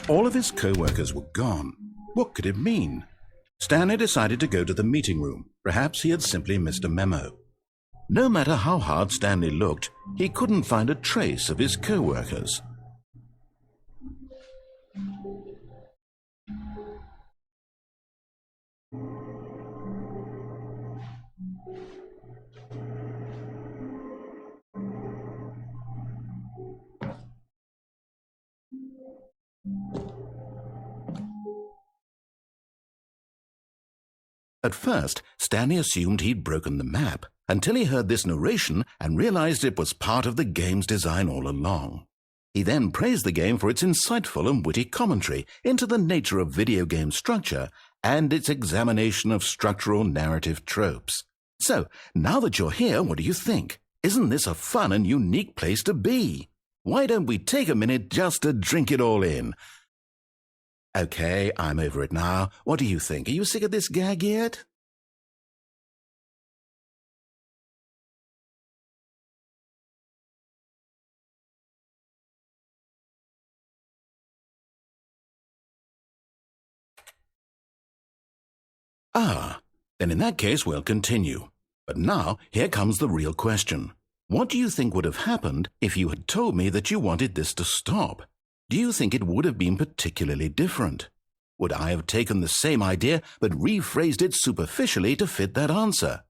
All of his co-workers were gone. What could it mean? Stanley decided to go to the meeting room. Perhaps he had simply missed a memo. No matter how hard Stanley looked, he couldn't find a trace of his co-workers. At first, Stanley assumed he'd broken the map, until he heard this narration and realized it was part of the game's design all along. He then praised the game for its insightful and witty commentary into the nature of video game structure and its examination of structural narrative tropes. So, now that you're here, what do you think? Isn't this a fun and unique place to be? Why don't we take a minute just to drink it all in? Okay, I'm over it now. What do you think? Are you sick of this gag yet? Then in that case we'll continue. But now, here comes the real question. What do you think would have happened if you had told me that you wanted this to stop? Do you think it would have been particularly different? Would I have taken the same idea but rephrased it superficially to fit that answer?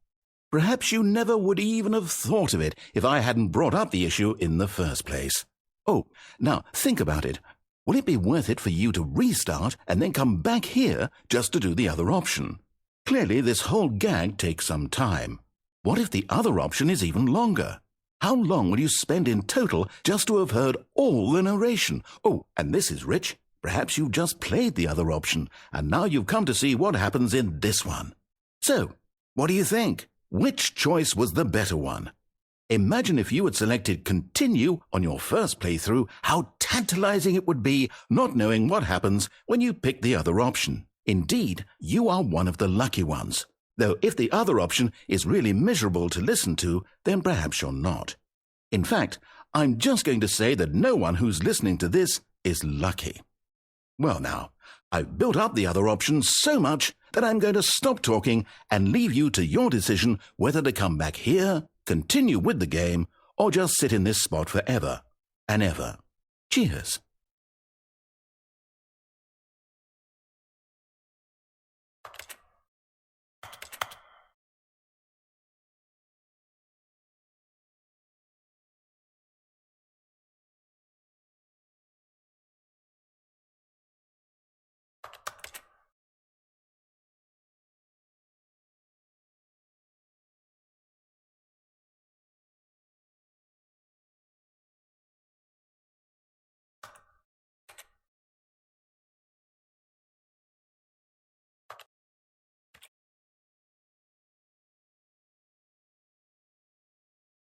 Perhaps you never would even have thought of it if I hadn't brought up the issue in the first place. Oh, now think about it. Will it be worth it for you to restart and then come back here just to do the other option? Clearly, this whole gag takes some time. What if the other option is even longer? How long will you spend in total just to have heard all the narration? Oh, and this is rich. Perhaps you've just played the other option, and now you've come to see what happens in this one. So, what do you think? Which choice was the better one? Imagine if you had selected Continue on your first playthrough, how tantalizing it would be not knowing what happens when you pick the other option. Indeed, you are one of the lucky ones. Though if the other option is really miserable to listen to, then perhaps you're not. In fact, I'm just going to say that no one who's listening to this is lucky. Well now, I've built up the other option so much that I'm going to stop talking and leave you to your decision whether to come back here, continue with the game, or just sit in this spot forever and ever. Cheers.